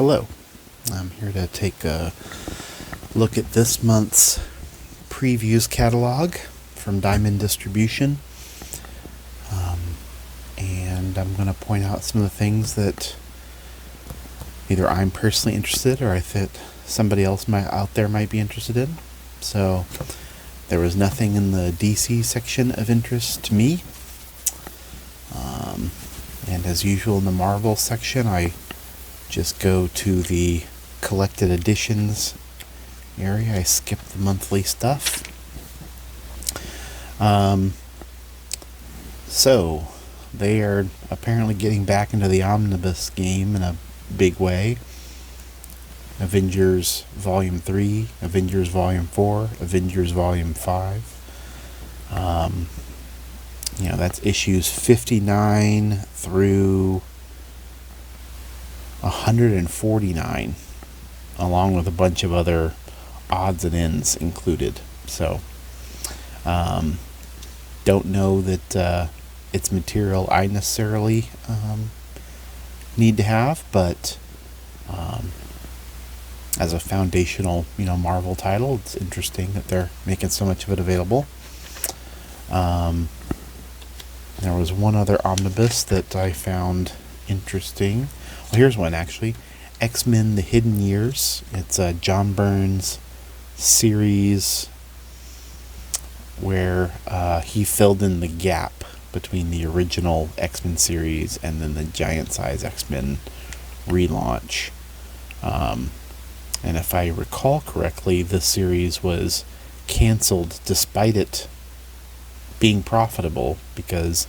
Hello, I'm here to take a look at this month's previews catalog from Diamond Distribution, and I'm going to point out some of the things that either I'm personally interested or I think somebody else out there might be interested in. So there was nothing in the DC section of interest to me, and as usual in the Marvel section, I just go to the collected editions area. I skip the monthly stuff. So they are apparently getting back into the omnibus game in a big way. Avengers Volume 3, Avengers Volume 4, Avengers Volume 5. That's issues 59 through 149, along with a bunch of other odds and ends included. So, don't know that it's material I necessarily need to have, but as a foundational, Marvel title, it's interesting that they're making so much of it available. There was one other omnibus that I found interesting. Well, here's one actually. X-Men: The Hidden Years. It's a John Byrne's series where he filled in the gap between the original X-Men series and then the Giant Size X-Men relaunch. And if I recall correctly, this series was canceled despite it being profitable because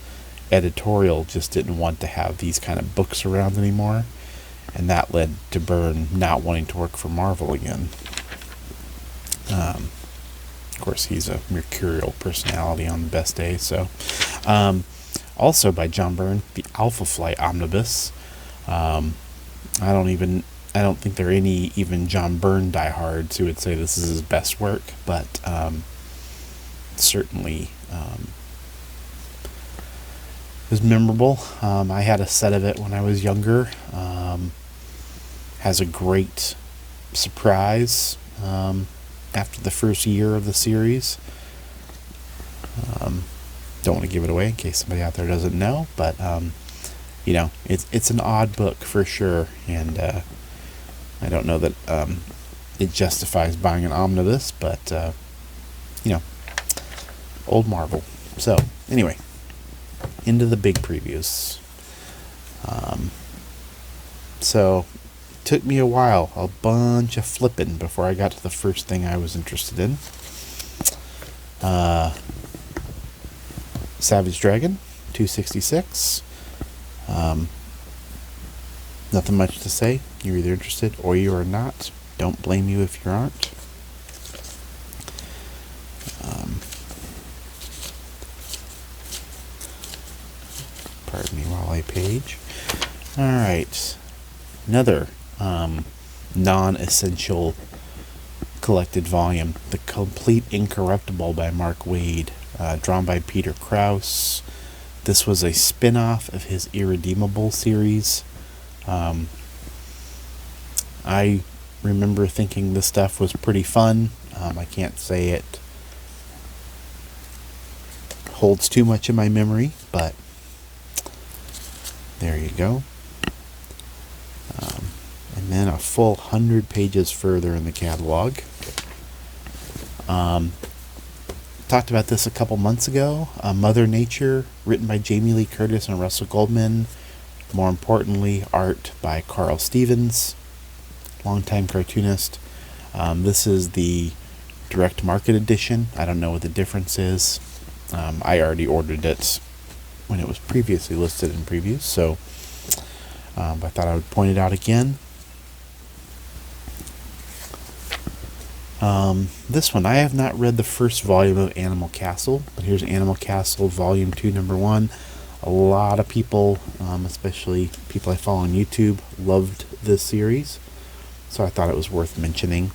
editorial just didn't want to have these kind of books around anymore, and that led to Byrne not wanting to work for Marvel again. Of course, he's a mercurial personality on the best day. So, also by John Byrne, the Alpha Flight omnibus. I don't think there are any even John Byrne diehards who would say this is his best work, but certainly it was memorable. I had a set of it when I was younger. Has a great surprise after the first year of the series. Don't want to give it away in case somebody out there doesn't know, but it's an odd book for sure, and I don't know that it justifies buying an omnibus, but old Marvel. So anyway, into the big previews. So took me a while, a bunch of flipping before I got to the first thing I was interested in. Savage Dragon 266. Nothing much to say. You're either interested or you are not. Don't blame you if you aren't. Pardon me while I page. Alright. Another non-essential collected volume. The Complete Incorruptible by Mark Waid. Drawn by Peter Krause. This was a spin-off of his Irredeemable series. I remember thinking this stuff was pretty fun. I can't say it holds too much in my memory, but there you go. And then a full 100 pages further in the catalog. Talked about this a couple months ago. Mother Nature, written by Jamie Lee Curtis and Russell Goldman. More importantly, art by Carl Stevens, longtime cartoonist. This is the direct market edition. I don't know what the difference is. I already ordered it when it was previously listed in previews, so I thought I would point it out again. This one, I have not read the first volume of Animal Castle, but here's Animal Castle Volume 2, Number 1. A lot of people, especially people I follow on YouTube, loved this series, so I thought it was worth mentioning.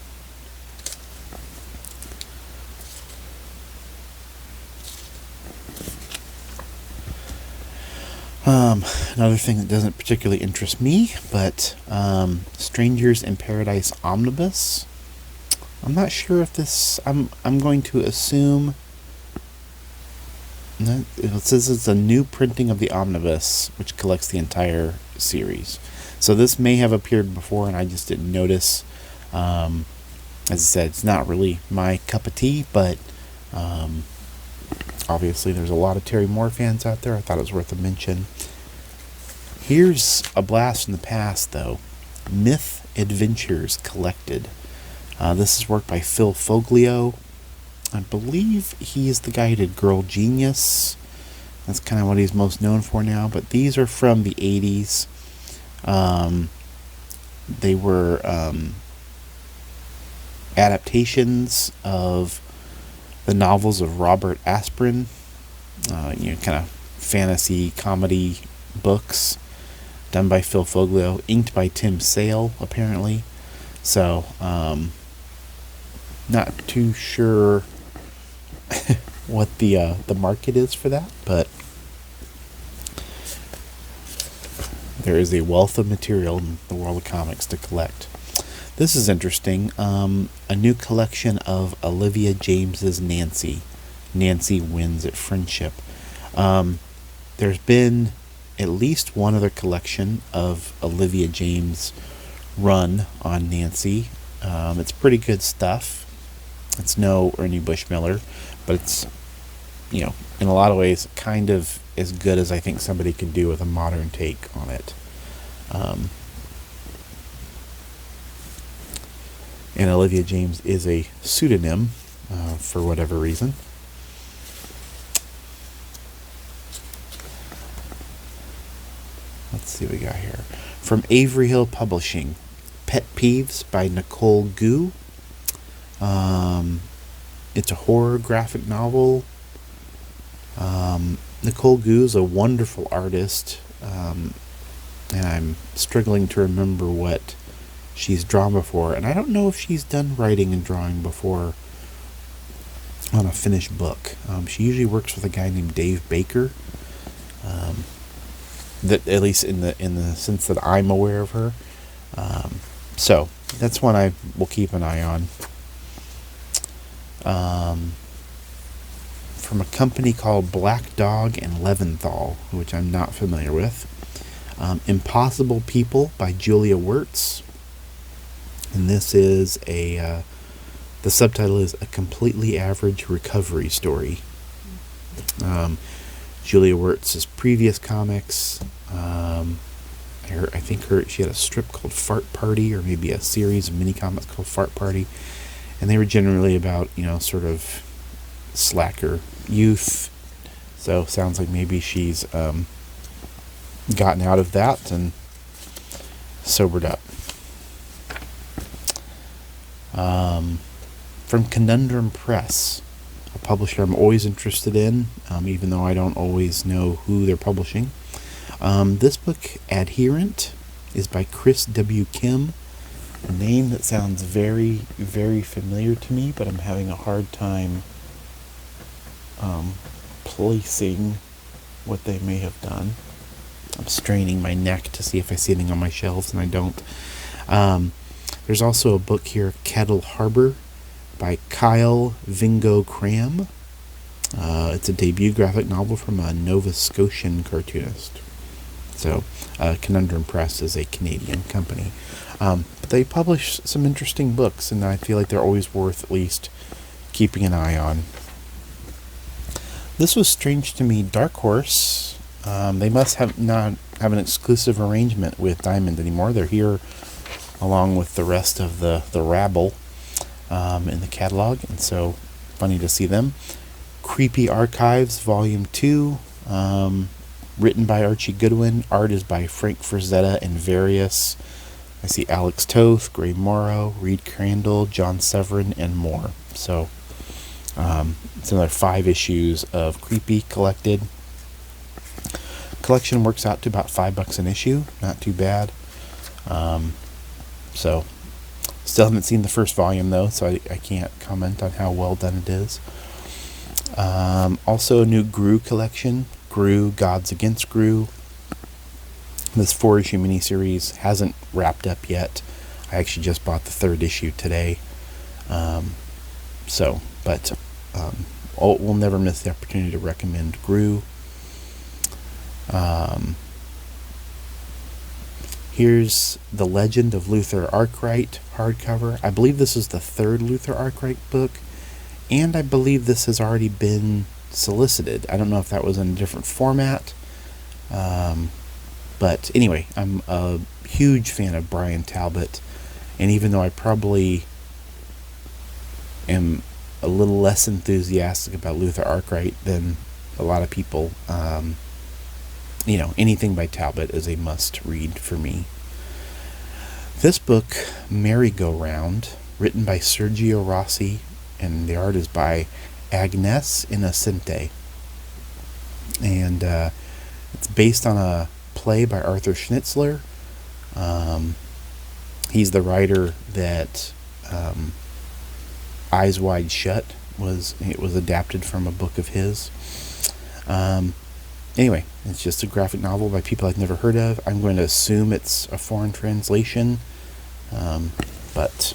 Another thing that doesn't particularly interest me, but Strangers in Paradise Omnibus. I'm not sure if this. I'm going to assume. It says it's a new printing of the Omnibus, which collects the entire series. So this may have appeared before, and I just didn't notice. As I said, it's not really my cup of tea, but obviously there's a lot of Terry Moore fans out there. I thought it was worth a mention. Here's a blast from the past, though. Myth Adventures Collected. This is work by Phil Foglio. I believe he is the guy who did Girl Genius. That's kind of what he's most known for now. But these are from the 80s. They were adaptations of the novels of Robert Asprin. Kind of fantasy comedy books done by Phil Foglio, inked by Tim Sale, apparently. So, not too sure what the market is for that, but there is a wealth of material in the world of comics to collect. This is interesting. A new collection of Olivia James's Nancy. Nancy Wins at Friendship. There's been at least one other collection of Olivia James run on Nancy. It's pretty good stuff. It's no Ernie Bushmiller, but it's, in a lot of ways, kind of as good as I think somebody could do with a modern take on it. And Olivia James is a pseudonym for whatever reason. Let's see what we got here. From Avery Hill Publishing, Pet Peeves by Nicole Gu. It's a horror graphic novel. Nicole Gu is a wonderful artist, and I'm struggling to remember what she's drawn before. And I don't know if she's done writing and drawing before on a finished book. She usually works with a guy named Dave Baker. That, at least in the sense that I'm aware of her. So that's one I will keep an eye on. From a company called Black Dog and Leventhal, which I'm not familiar with. Impossible People by Julia Wirtz. And this is the subtitle is A Completely Average Recovery Story. Julia Wirtz's previous comics, I think she had a strip called Fart Party, or maybe a series of mini comics called Fart Party, and they were generally about, sort of slacker youth. So sounds like maybe she's gotten out of that and sobered up. From Conundrum Press, a publisher I'm always interested in, even though I don't always know who they're publishing. This book, Adherent, is by Chris W. Kim, a name that sounds very, very familiar to me, but I'm having a hard time placing what they may have done. I'm straining my neck to see if I see anything on my shelves, and I don't. There's also a book here, Kettle Harbor, by Kyle Vingo Cram. It's a debut graphic novel from a Nova Scotian cartoonist. So, Conundrum Press is a Canadian company. But they publish some interesting books, and I feel like they're always worth at least keeping an eye on. This was strange to me. Dark Horse, they must not have an exclusive arrangement with Diamond anymore. They're here along with the rest of the rabble in the catalog, and so funny to see them. Creepy Archives Volume 2, written by Archie Goodwin. Art is by Frank Frazetta and various. I see Alex Toth, Gray Morrow, Reed Crandall, John Severin, and more. So it's another 5 issues of Creepy collected. Collection works out to about $5 an issue. Not too bad. So still haven't seen the first volume though, so I can't comment on how well done it is. Also a new Gru collection, Gru, Gods Against Gru. This 4-issue miniseries hasn't wrapped up yet. I actually just bought the 3rd issue today. We'll never miss the opportunity to recommend Gru. Here's The Legend of Luther Arkwright hardcover. I believe this is the 3rd Luther Arkwright book, and I believe this has already been solicited. I don't know if that was in a different format. But anyway, I'm a huge fan of Brian Talbot, and even though I probably am a little less enthusiastic about Luther Arkwright than a lot of people, anything by Talbot is a must-read for me. This book, Merry-Go-Round, written by Sergio Rossi, and the art is by Agnes Innocente. And it's based on a play by Arthur Schnitzler. He's the writer that Eyes Wide Shut was adapted from a book of his. Anyway, it's just a graphic novel by people I've never heard of. I'm going to assume it's a foreign translation, but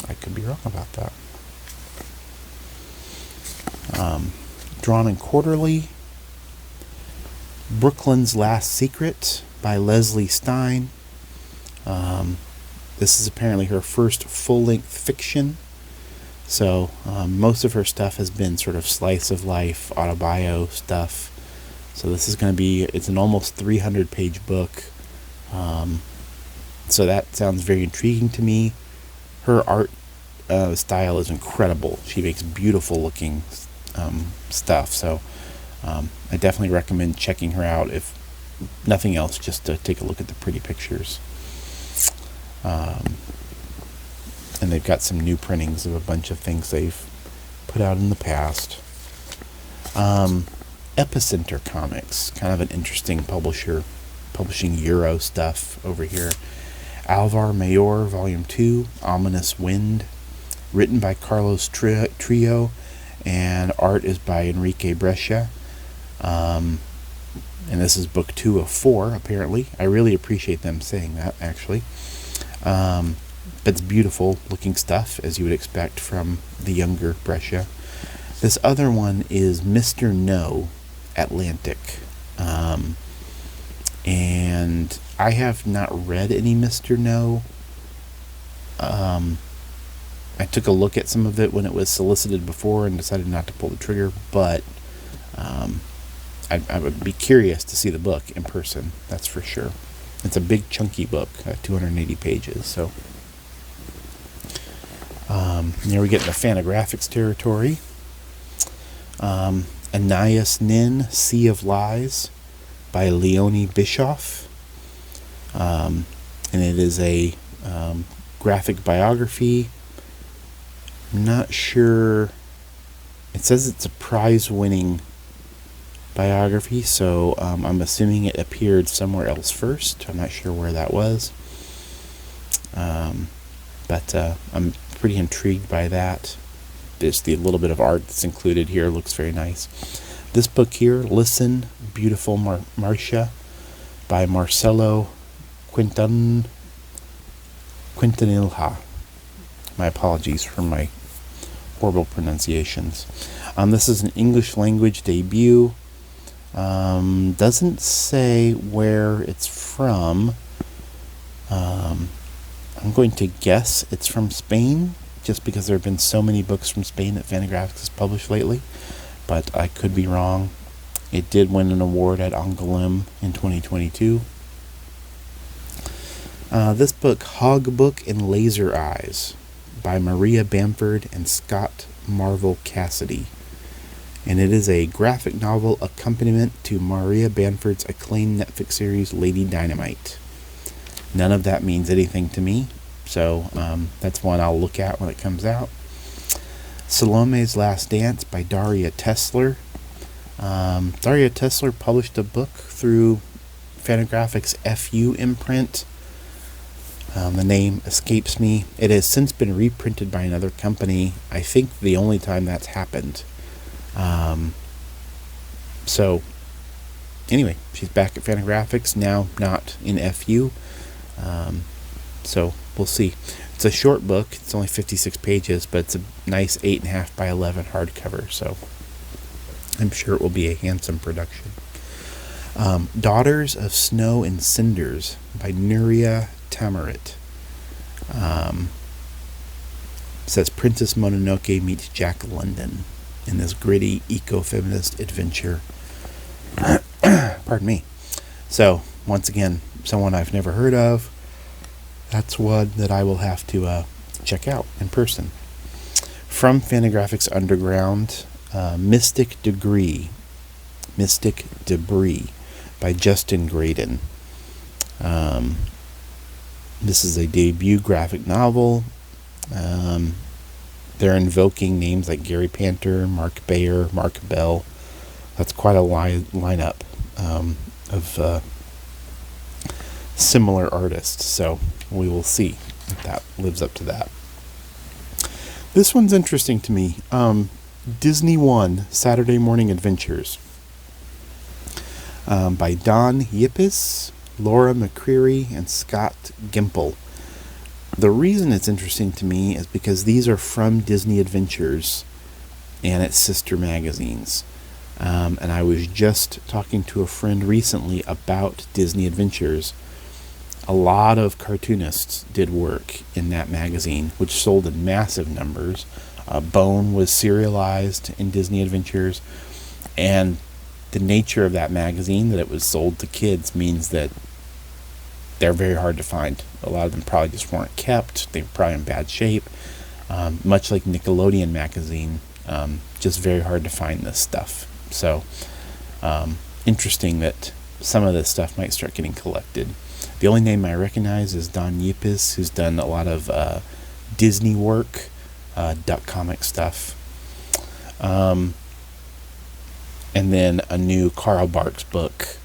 I could be wrong about that. Drawn and Quarterly, Brooklyn's Last Secret by Leslie Stein. This is apparently her first full-length fiction. So most of her stuff has been sort of slice of life, autobio stuff. So this is going to be, it's an almost 300-page book. So that sounds very intriguing to me. Her art style is incredible. She makes beautiful looking stuff. So I definitely recommend checking her out, if nothing else, just to take a look at the pretty pictures. And they've got some new printings of a bunch of things they've put out in the past. Epicenter Comics, kind of an interesting publisher, publishing Euro stuff over here. Alvar Mayor, Volume 2, Ominous Wind, written by Carlos Trio, and art is by Enrique Brescia. And this is book 2 of 4, apparently. I really appreciate them saying that, actually. But it's beautiful looking stuff, as you would expect from the younger Brescia. This other one is Mr. No, Atlantic. And I have not read any Mr. No. I took a look at some of it when it was solicited before and decided not to pull the trigger, but I would be curious to see the book in person, that's for sure. It's a big chunky book, 280 pages, so here we get into Fantagraphics territory. Anais Nin, Sea of Lies by Leonie Bischoff. And it is a graphic biography. I'm not sure. It says it's a prize-winning biography, so I'm assuming it appeared somewhere else first. I'm not sure where that was. But I'm pretty intrigued by that. Just the little bit of art that's included here looks very nice. This book here, Listen, Beautiful Marcia, by Marcelo Quintanilha. My apologies for my horrible pronunciations. This is an English language debut. Doesn't say where it's from. I'm going to guess it's from Spain, just because there have been so many books from Spain that Fantagraphics has published lately, but I could be wrong. It did win an award at Angoulême in 2022. This book, Hog Book and Laser Eyes, by Maria Bamford and Scott Marvel Cassidy. And it is a graphic novel accompaniment to Maria Bamford's acclaimed Netflix series, Lady Dynamite. None of that means anything to me, so that's one I'll look at when it comes out. Salome's Last Dance by Daria Tesler. Daria Tesler published a book through Fantagraphics FU imprint. The name escapes me. It has since been reprinted by another company. I think the only time that's happened. So, anyway, she's back at Fantagraphics now, not in FU. So we'll see. It's a short book. It's only 56 pages, but it's a nice 8.5 by 11 hardcover. So I'm sure it will be a handsome production. Daughters of Snow and Cinders by Nuria Tamarit. Says Princess Mononoke meets Jack London in this gritty eco-feminist adventure. Pardon me. So, once again, someone I've never heard of. That's one that I will have to check out in person. From Fantagraphics Underground, Mystic Debris by Justin Graydon. This is a debut graphic novel. They're invoking names like Gary Panter, Mark Bayer, Mark Bell. That's quite a lineup of similar artists. So we will see if that lives up to that. This one's interesting to me. Disney One Saturday Morning Adventures by Don Yippis, Laura McCreary, and Scott Gimple. The reason it's interesting to me is because these are from Disney Adventures and its sister magazines. And I was just talking to a friend recently about Disney Adventures. A lot of cartoonists did work in that magazine, which sold in massive numbers. Bone was serialized in Disney Adventures, and the nature of that magazine, that it was sold to kids, means that they're very hard to find. A lot of them probably just weren't kept. They were probably in bad shape. Much like Nickelodeon magazine, just very hard to find this stuff. So, interesting that some of this stuff might start getting collected. The only name I recognize is Don Yippis, who's done a lot of Disney work, Duck Comic stuff. And then a new Carl Barks book,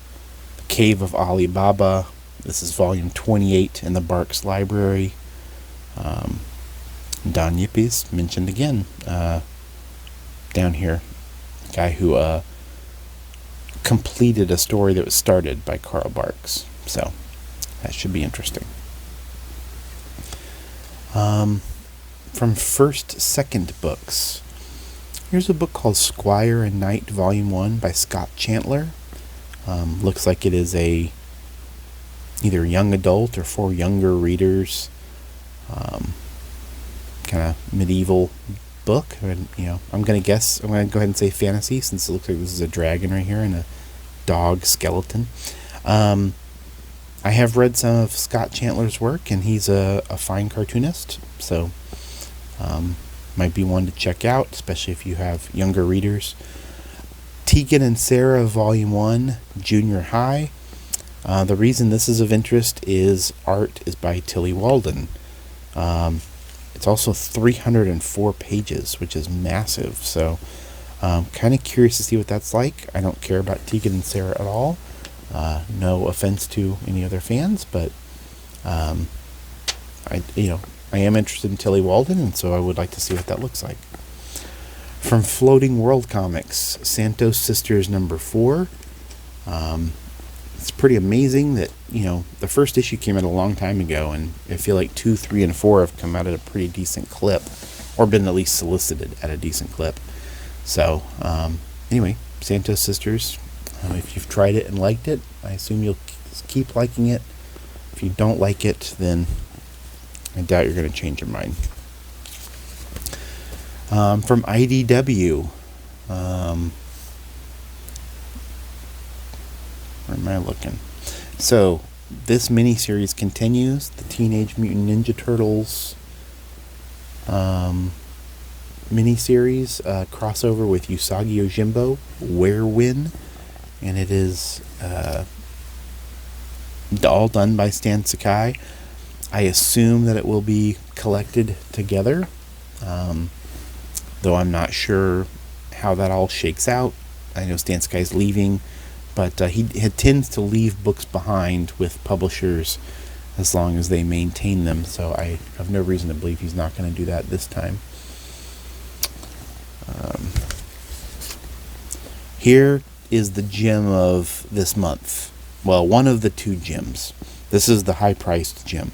Cave of Ali Baba. This is volume 28 in the Barks Library. Don Yippis, mentioned again, down here. Guy who completed a story that was started by Carl Barks. So, that should be interesting. From First Second Books. Here's a book called Squire and Knight Volume 1 by Scott Chandler. Looks like it is a either young adult or for younger readers, kind of medieval book. And, I'm going to go ahead and say fantasy, since it looks like this is a dragon right here and a dog skeleton. I have read some of Scott Chandler's work, and he's a fine cartoonist, so might be one to check out, especially if you have younger readers. Tegan and Sarah Volume 1, Junior High. The reason this is of interest is art is by Tilly Walden. It's also 304 pages, which is massive, so kind of curious to see what that's like. I don't care about Tegan and Sarah at all. No offense to any other fans, but I am interested in Tilly Walden, and so I would like to see what that looks like. From Floating World Comics, Santos Sisters number 4. It's pretty amazing that, the first issue came out a long time ago, and I feel like 2, 3, and 4 have come out at a pretty decent clip, or been at least solicited at a decent clip. So, anyway, Santos Sisters. If you've tried it and liked it, I assume you'll keep liking it. If you don't like it, then I doubt you're going to change your mind. From IDW. Where am I looking? So, this miniseries continues. The Teenage Mutant Ninja Turtles miniseries crossover with Usagi Yojimbo, Where-Win. And it is all done by Stan Sakai. I assume that it will be collected together, though I'm not sure how that all shakes out. I know Stan Sakai's leaving, but he tends to leave books behind with publishers as long as they maintain them, so I have no reason to believe he's not going to do that this time. Here is the gem of this month. Well, one of the two gems. This is the high-priced gem.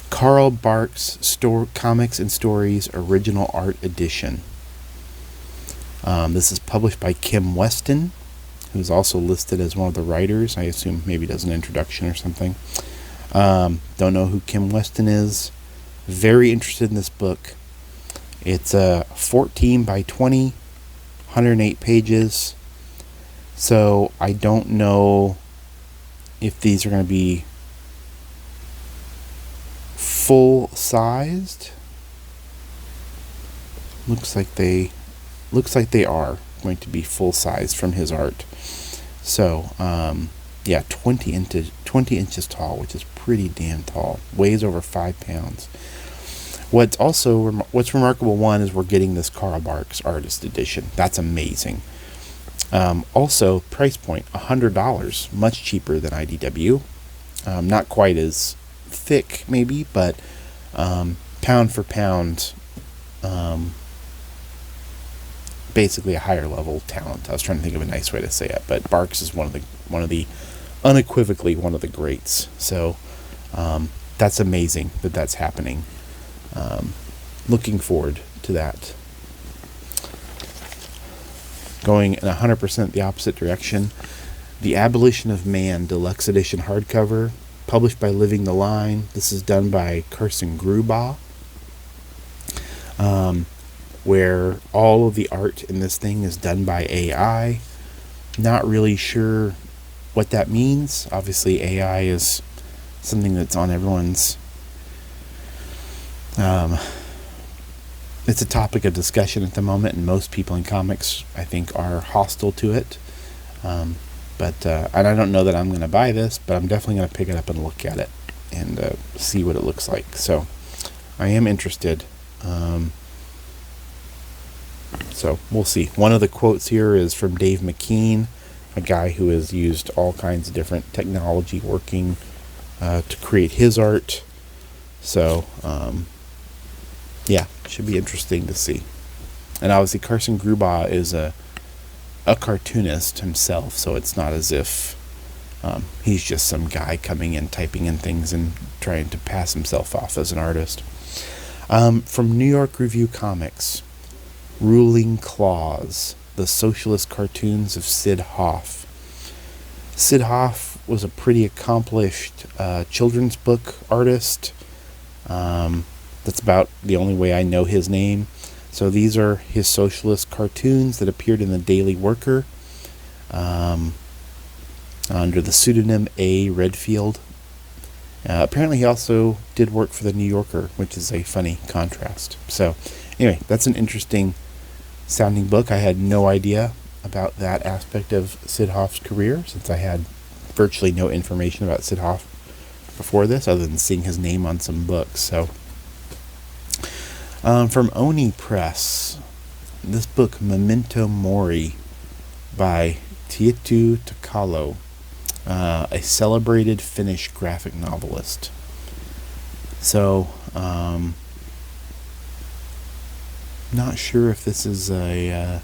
Carl Barks Comics and Stories Original Art Edition. This is published by Kim Weston, who's also listed as one of the writers. I assume maybe does an introduction or something. Don't know who Kim Weston is. Very interested in this book. It's 14 by 20, 108 pages. So I don't know if these are going to be full-sized. Looks like they are going to be full-sized from his art. So, yeah, 20 inches tall, which is pretty damn tall. Weighs over 5 pounds. What's remarkable, one, is we're getting this Carl Barks Artist Edition. That's amazing. Also, price point, $100, much cheaper than IDW. Not quite as thick, maybe, but pound for pound, basically a higher level talent. I was trying to think of a nice way to say it, but Barks is unequivocally one of the greats. So that's amazing that's happening. Looking forward to that. Going in 100% the opposite direction. The Abolition of Man Deluxe Edition hardcover, published by Living the Line. This is done by Carson Grubaugh, where all of the art in this thing is done by AI. Not really sure what that means. Obviously, AI is something that's on everyone's... it's a topic of discussion at the moment, and most people in comics, I think, are hostile to it. And I don't know that I'm going to buy this, but I'm definitely going to pick it up and look at it and see what it looks like. So I am interested. So we'll see. One of the quotes here is from Dave McKean, a guy who has used all kinds of different technology working to create his art. So, yeah, should be interesting to see. And obviously Carson Grubaugh is a cartoonist himself, so it's not as if he's just some guy coming in, typing in things and trying to pass himself off as an artist. From New York Review Comics, Ruling Claws, the Socialist Cartoons of Sid Hoff. Sid Hoff was a pretty accomplished children's book artist. That's about the only way I know his name. So these are his socialist cartoons that appeared in the Daily Worker under the pseudonym A. Redfield. Apparently he also did work for the New Yorker, which is a funny contrast. So anyway, that's an interesting sounding book. I had no idea about that aspect of Sid Hoff's career, since I had virtually no information about Sid Hoff before this, other than seeing his name on some books. So from Oni Press, this book, Memento Mori, by Tieto Takalo, a celebrated Finnish graphic novelist. So, not sure if this is a...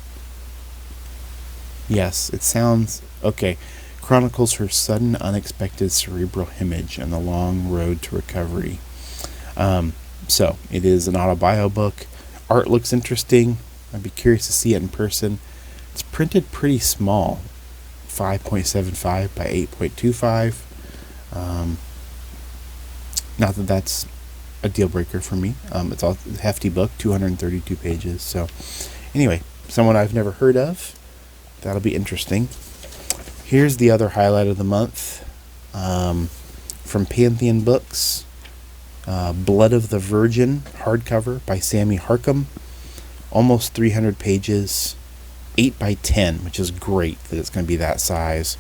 yes, it sounds... okay. Chronicles her sudden, unexpected cerebral hemorrhage and the long road to recovery. So, it is an autobio book. Art looks interesting. I'd be curious to see it in person. It's printed pretty small. 5.75 by 8.25. Not that that's a deal breaker for me. It's a hefty book, 232 pages. So, anyway, someone I've never heard of. That'll be interesting. Here's the other highlight of the month. From Pantheon Books. Blood of the Virgin, hardcover by Sammy Harcum. Almost 300 pages, 8 by 10, which is great that it's going to be that size.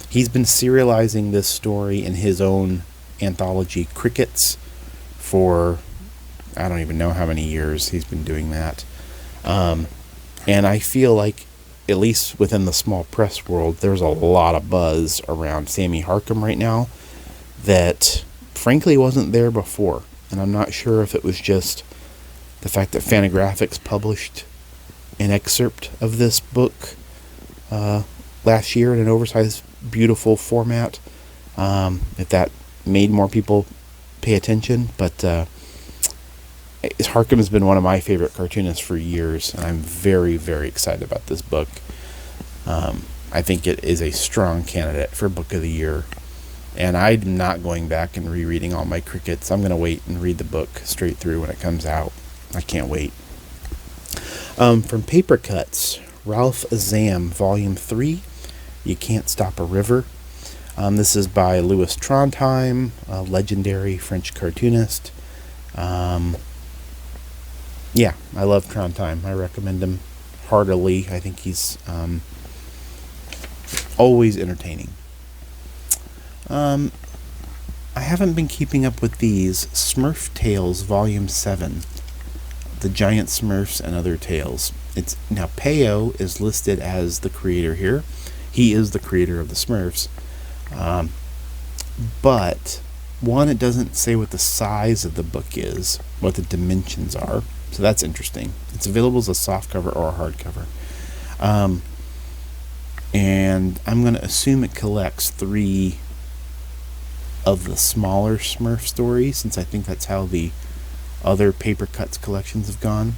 He's been serializing this story in his own anthology, Crickets, for I don't even know how many years he's been doing that. And I feel like, at least within the small press world, there's a lot of buzz around Sammy Harcum right now that frankly wasn't there before. And I'm not sure if it was just the fact that Fantagraphics published an excerpt of this book last year in an oversized, beautiful format. If that made more people pay attention, but Harkham has been one of my favorite cartoonists for years, and I'm very, very excited about this book. I think it is a strong candidate for Book of the Year, and I'm not going back and rereading all my Crickets. I'm going to wait and read the book straight through when it comes out. I can't wait. From Paper Cuts, Ralph Azam, Volume 3, You Can't Stop a River. This is by Louis Trondheim, a legendary French cartoonist. Yeah, I love Trondheim. I recommend him heartily. I think he's always entertaining. I haven't been keeping up with these. Smurf Tales, Volume 7. The Giant Smurfs and Other Tales. Now, Peyo is listed as the creator here. He is the creator of the Smurfs. But, one, it doesn't say what the size of the book is, what the dimensions are. So that's interesting. It's available as a softcover or a hardcover. And I'm going to assume it collects 3 of the smaller Smurf stories, since I think that's how the other Paper Cuts collections have gone.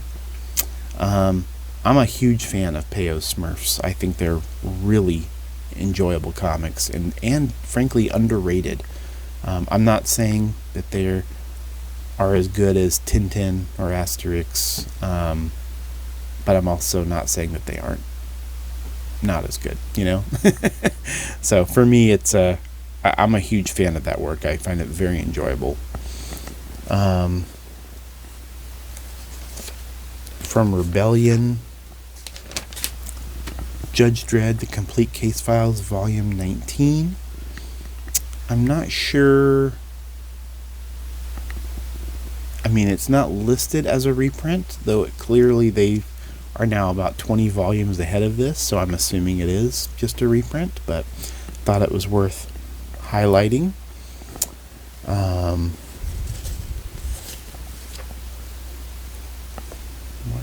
I'm a huge fan of Peyo's Smurfs. I think they're really enjoyable comics and frankly underrated. I'm not saying that they are as good as Tintin or Asterix, but I'm also not saying that they aren't not as good, So for me, I'm a huge fan of that work. I find it very enjoyable. From Rebellion, Judge Dredd, The Complete Case Files, Volume 19. I'm not sure. I mean, it's not listed as a reprint, though clearly they are now about 20 volumes ahead of this, so I'm assuming it is just a reprint, but thought it was worth highlighting. What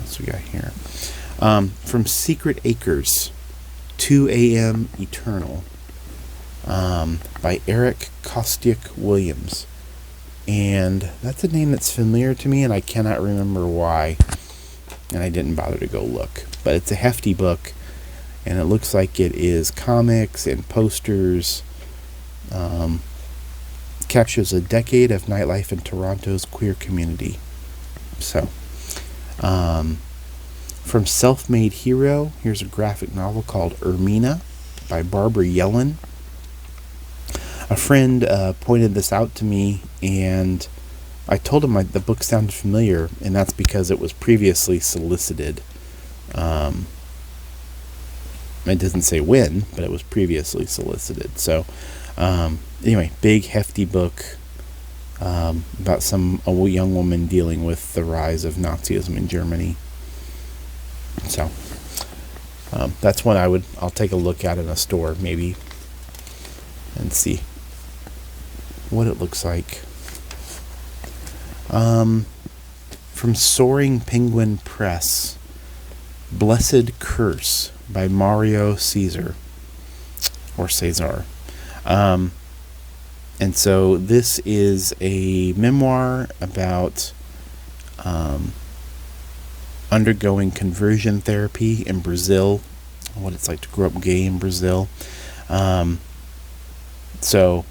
else we got here? From Secret Acres, 2 a.m. Eternal, by Eric Kostiuk Williams. And that's a name that's familiar to me, and I cannot remember why, and I didn't bother to go look. But it's a hefty book, and it looks like it is comics and posters. Captures a decade of nightlife in Toronto's queer community. So, from Self-Made Hero, here's a graphic novel called Ermina by Barbara Yellen. A friend pointed this out to me, and I told him the book sounded familiar, and that's because it was previously solicited. It doesn't say when, but it was previously solicited. So, anyway, big, hefty book about a young woman dealing with the rise of Nazism in Germany. So, that's one I'll take a look at in a store, maybe, and see what it looks like. From Soaring Penguin Press, Blessed Curse by Mario Caesar, or Cesar. And so this is a memoir about undergoing conversion therapy in Brazil, what it's like to grow up gay in Brazil. So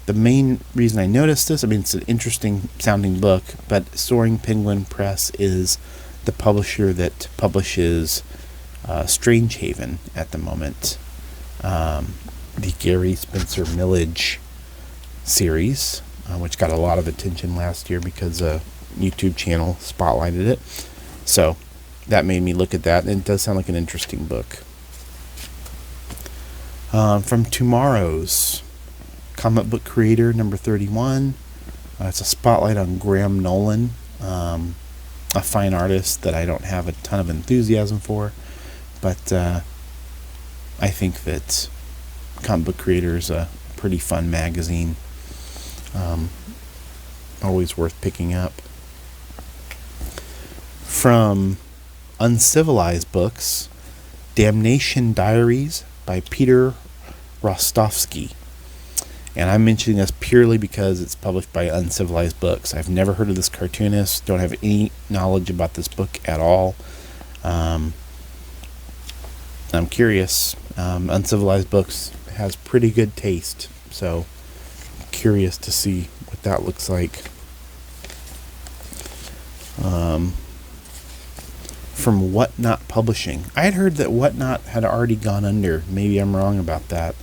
the main reason I noticed this, it's an interesting sounding book, but Soaring Penguin Press is the publisher that publishes Strangehaven at the moment. The Gary Spencer Millage series, which got a lot of attention last year because a YouTube channel spotlighted it. So that made me look at that, and it does sound like an interesting book. From Tomorrow's, Comic Book Creator, number 31. It's a spotlight on Graham Nolan, a fine artist that I don't have a ton of enthusiasm for, but I think that Comic Book Creator is a pretty fun magazine. Always worth picking up. From Uncivilized Books, Damnation Diaries by Peter Rostovsky. And I'm mentioning this purely because it's published by Uncivilized Books. I've never heard of this cartoonist, don't have any knowledge about this book at all. I'm curious. Uncivilized Books has pretty good taste, so I'm curious to see what that looks like. From Whatnot Publishing. I had heard that Whatnot had already gone under. Maybe I'm wrong about that.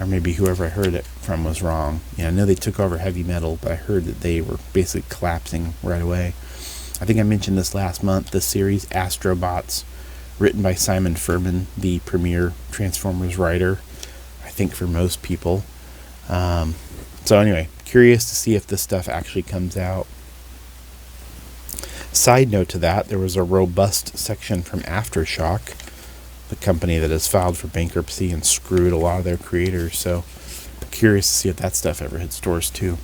Or maybe whoever I heard it from was wrong. I know they took over Heavy Metal, but I heard that they were basically collapsing right away. I think I mentioned this last month, the series Astrobots, written by Simon Furman, the premier Transformers writer, I think for most people. So anyway, curious to see if this stuff actually comes out. Side note to that, there was a robust section from Aftershock, the company that has filed for bankruptcy and screwed a lot of their creators, so curious to see if that stuff ever hits stores too.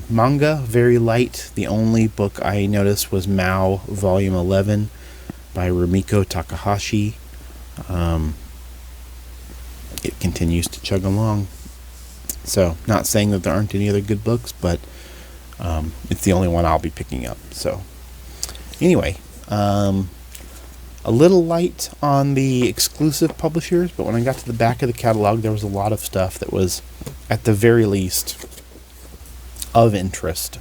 Manga, very light. The only book I noticed was Mao Volume 11 by Rumiko Takahashi. It continues to chug along. So, not saying that there aren't any other good books, but it's the only one I'll be picking up. So, anyway, a little light on the exclusive publishers, but when I got to the back of the catalog, there was a lot of stuff that was, at the very least, of interest,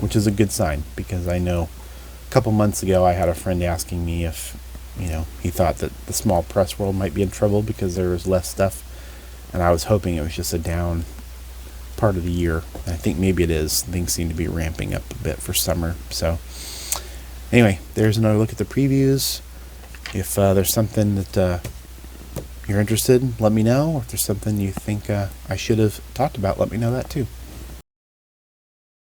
which is a good sign, because I know a couple months ago I had a friend asking me if, he thought that the small press world might be in trouble because there was less stuff, and I was hoping it was just a down part of the year. And I think maybe it is. Things seem to be ramping up a bit for summer. So anyway, there's another look at the previews. If there's something that you're interested in, let me know. Or if there's something you think I should have talked about, let me know that too.